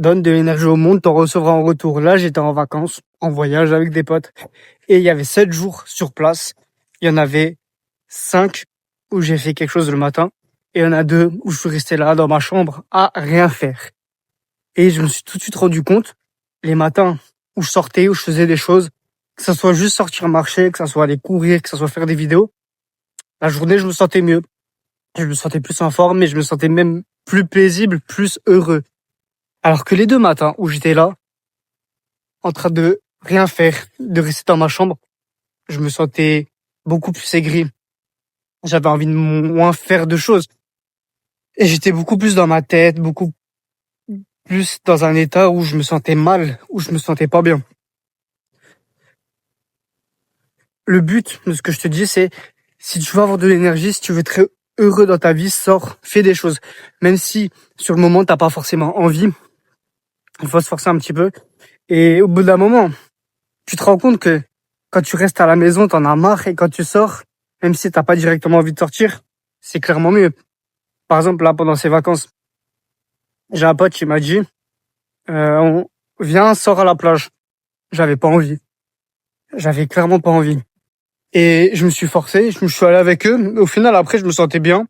donne de l'énergie au monde, t'en recevras en retour. Là, j'étais en vacances, en voyage avec des potes, et il y avait 7 jours sur place. Il y en avait 5 où j'ai fait quelque chose le matin, et il y en a 2 où je suis resté là dans ma chambre à rien faire. Et je me suis tout de suite rendu compte, les matins où je sortais, où je faisais des choses, que ça soit juste sortir marcher, que ça soit aller courir, que ça soit faire des vidéos, la journée, je me sentais mieux. Je me sentais plus en forme, mais je me sentais même plus paisible, plus heureux. Alors que les 2 matins où j'étais là, en train de rien faire, de rester dans ma chambre, je me sentais beaucoup plus aigri. J'avais envie de moins faire de choses. Et j'étais beaucoup plus dans ma tête, beaucoup plus dans un état où je me sentais mal, où je me sentais pas bien. Le but de ce que je te dis, c'est si tu veux avoir de l'énergie, si tu veux être heureux dans ta vie, sors, fais des choses. Même si sur le moment t'as pas forcément envie, il faut se forcer un petit peu. Et au bout d'un moment, tu te rends compte que quand tu restes à la maison, t'en as marre, et quand tu sors, même si t'as pas directement envie de sortir, c'est clairement mieux. Par exemple, là, pendant ces vacances, j'ai un pote qui m'a dit, viens, sors à la plage. J'avais pas envie. J'avais clairement pas envie. Et je me suis forcé, je me suis allé avec eux. Au final, après, je me sentais bien.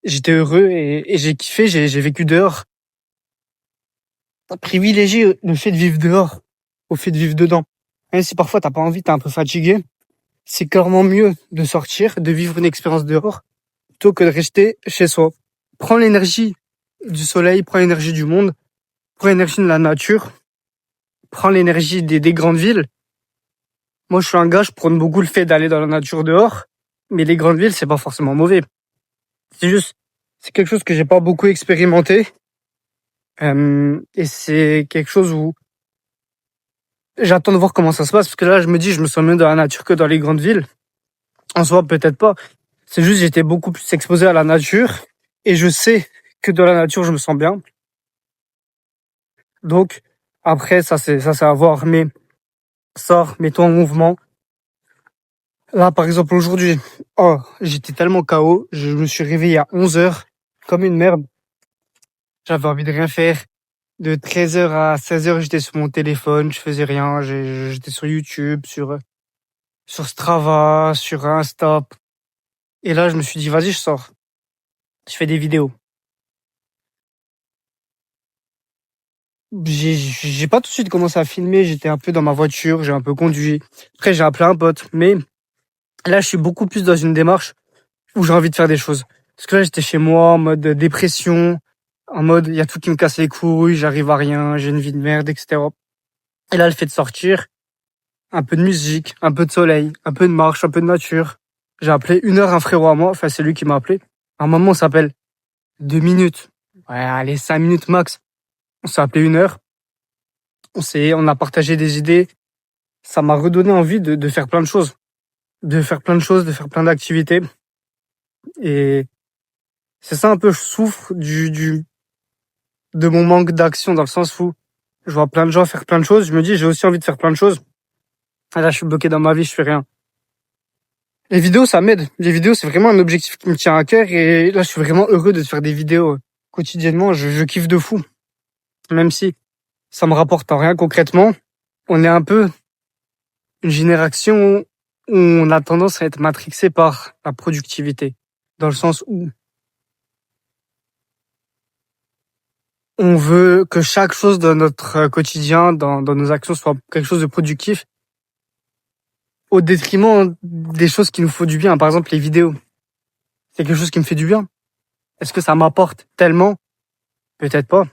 J'étais heureux et j'ai kiffé, j'ai vécu dehors. Privilégié le fait de vivre dehors au fait de vivre dedans. Même si parfois t'as pas envie, t'es un peu fatigué, c'est clairement mieux de sortir, de vivre une expérience dehors, plutôt que de rester chez soi. Prends l'énergie du soleil, prends l'énergie du monde, prends l'énergie de la nature, prends l'énergie des grandes villes. Moi, je suis un gars, je prône beaucoup le fait d'aller dans la nature dehors, mais les grandes villes, c'est pas forcément mauvais. C'est quelque chose que j'ai pas beaucoup expérimenté, et c'est quelque chose où j'attends de voir comment ça se passe, parce que là, je me dis, je me sens mieux dans la nature que dans les grandes villes. En soi, peut-être pas. C'est juste, j'étais beaucoup plus exposé à la nature, et je sais que dans la nature, je me sens bien. Donc, après, ça, c'est à voir, mais sors, mets-toi en mouvement. Là, par exemple, aujourd'hui, j'étais tellement KO, je me suis réveillé à 11h, comme une merde. J'avais envie de rien faire. De 13h à 16h, j'étais sur mon téléphone, je faisais rien, j'étais sur YouTube, sur Strava, sur Insta. Et là, je me suis dit, vas-y, je sors. Je fais des vidéos. J'ai pas tout de suite commencé à filmer, j'étais un peu dans ma voiture, j'ai un peu conduit. Après, j'ai appelé un pote, mais là, je suis beaucoup plus dans une démarche où j'ai envie de faire des choses. Parce que là, j'étais chez moi, en mode dépression, en mode, il y a tout qui me casse les couilles, j'arrive à rien, j'ai une vie de merde, etc. Et là, le fait de sortir, un peu de musique, un peu de soleil, un peu de marche, un peu de nature. J'ai appelé 1 heure un frérot à moi, enfin, c'est lui qui m'a appelé. À un moment, on s'appelle 2 minutes. Ouais, allez, 5 minutes max. On s'est appelé 1 heure. On a partagé des idées. Ça m'a redonné envie de faire plein de choses. De faire plein de choses, de faire plein d'activités. Et c'est ça un peu, je souffre de mon manque d'action, dans le sens où je vois plein de gens faire plein de choses. Je me dis, j'ai aussi envie de faire plein de choses. Et là, je suis bloqué dans ma vie, je fais rien. Les vidéos, ça m'aide. Les vidéos, c'est vraiment un objectif qui me tient à cœur. Et là, je suis vraiment heureux de faire des vidéos quotidiennement. Je kiffe de fou. Même si ça me rapporte rien concrètement. On est un peu une génération où on a tendance à être matrixé par la productivité. Dans le sens où on veut que chaque chose dans notre quotidien, dans nos actions, soit quelque chose de productif, au détriment des choses qui nous font du bien. Par exemple, les vidéos. C'est quelque chose qui me fait du bien. Est-ce que ça m'apporte tellement? Peut-être pas.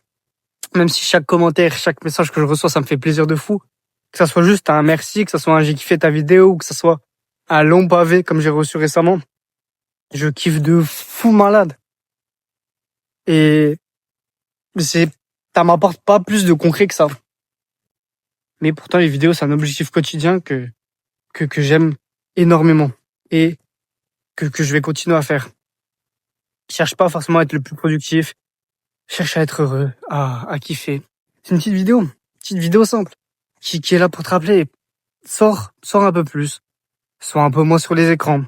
Même si chaque commentaire, chaque message que je reçois, ça me fait plaisir de fou. Que ça soit juste un merci, que ça soit un j'ai kiffé ta vidéo, ou que ça soit un long pavé comme j'ai reçu récemment. Je kiffe de fou malade. Et c'est, ça m'apporte pas plus de concret que ça. Mais pourtant, les vidéos, c'est un objectif quotidien que j'aime énormément. Et que je vais continuer à faire. Je cherche pas forcément à être le plus productif. Je cherche à être heureux, à kiffer. C'est une petite vidéo simple, qui est là pour te rappeler. Sors un peu plus. Sois un peu moins sur les écrans.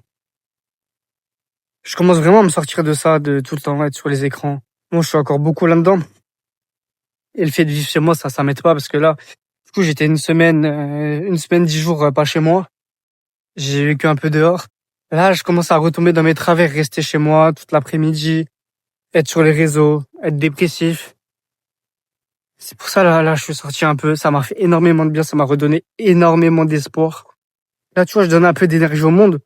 Je commence vraiment à me sortir de ça, de tout le temps être sur les écrans. Moi, je suis encore beaucoup là-dedans. Et le fait de vivre chez moi, ça m'aide pas parce que là, du coup, j'étais une semaine, 10 jours pas chez moi. J'ai vécu un peu dehors. Là, je commence à retomber dans mes travers, rester chez moi toute l'après-midi, être sur les réseaux, être dépressif. C'est pour ça, là, je suis sorti un peu. Ça m'a fait énormément de bien. Ça m'a redonné énormément d'espoir. Là, tu vois, je donne un peu d'énergie au monde.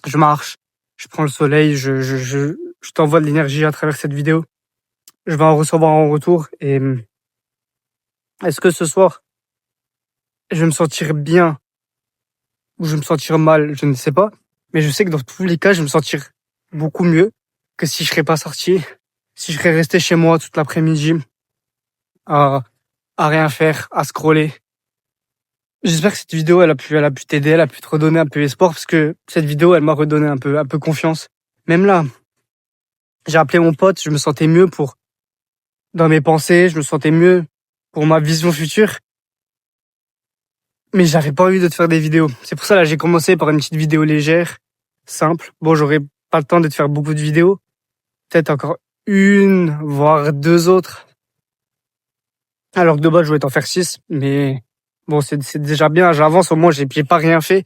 Je marche, je prends le soleil, je t'envoie de l'énergie à travers cette vidéo. Je vais en recevoir en retour. Et est-ce que ce soir, je vais me sentir bien ou je vais me sentir mal? Je ne sais pas. Mais je sais que dans tous les cas, je vais me sentir beaucoup mieux que si je serais pas sorti, si je serais resté chez moi toute l'après-midi à, à rien faire, à scroller. J'espère que cette vidéo, elle a pu t'aider, elle a pu te redonner un peu espoir parce que cette vidéo, elle m'a redonné un peu confiance. Même là, j'ai appelé mon pote, je me sentais mieux dans mes pensées, je me sentais mieux pour ma vision future. Mais j'avais pas envie de te faire des vidéos. C'est pour ça, là, j'ai commencé par une petite vidéo légère, simple. Bon, j'aurais pas le temps de te faire beaucoup de vidéos. Peut-être encore une, voire deux autres. Alors que de base, je voulais t'en faire 6, mais bon, c'est déjà bien. J'avance, au moins, j'ai pas rien fait.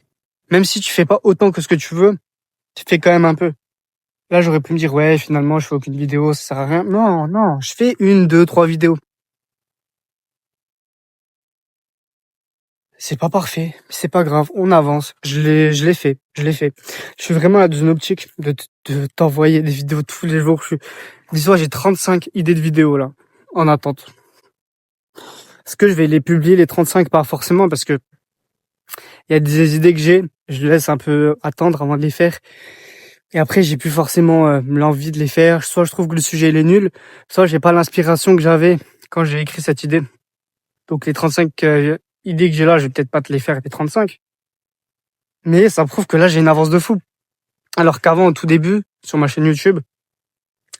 Même si tu fais pas autant que ce que tu veux, tu fais quand même un peu. Là, j'aurais pu me dire, ouais, finalement, je fais aucune vidéo, ça sert à rien. Non, non, je fais une, deux, trois vidéos. C'est pas parfait, c'est pas grave, on avance. Je l'ai fait, je l'ai fait. Je suis vraiment là dans une optique de t'envoyer des vidéos tous les jours. Dis-toi, j'ai 35 idées de vidéos, là, en attente. Est-ce que je vais les publier, les 35? Pas forcément, parce que il y a des idées que j'ai, je laisse un peu attendre avant de les faire. Et après, j'ai plus forcément l'envie de les faire. Soit je trouve que le sujet il est nul, soit j'ai pas l'inspiration que j'avais quand j'ai écrit cette idée. Donc les 35 idées que j'ai là, je vais peut-être pas te les faire les 35. Mais ça prouve que là, j'ai une avance de fou. Alors qu'avant, au tout début, sur ma chaîne YouTube,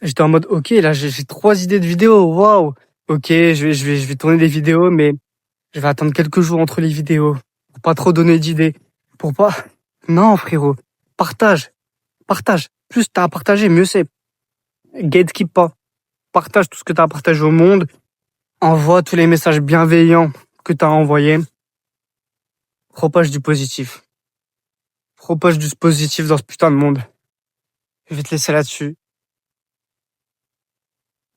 j'étais en mode, ok, là, j'ai 3 idées de vidéos, waouh. Ok, je vais tourner des vidéos, mais je vais attendre quelques jours entre les vidéos. Pour pas trop donner d'idées. Pour pas... Non, frérot. Partage. Partage. Plus t'as à partager, mieux c'est. Gatekeep pas. Partage tout ce que t'as à partager au monde. Envoie tous les messages bienveillants que t'as envoyés. Propage du positif. Propage du positif dans ce putain de monde. Je vais te laisser là-dessus.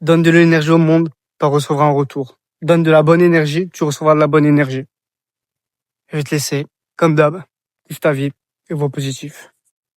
Donne de l'énergie au monde, t'en recevras en retour. Donne de la bonne énergie, tu recevras de la bonne énergie. Je vais te laisser, comme d'hab, kiffe ta vie et vois positif.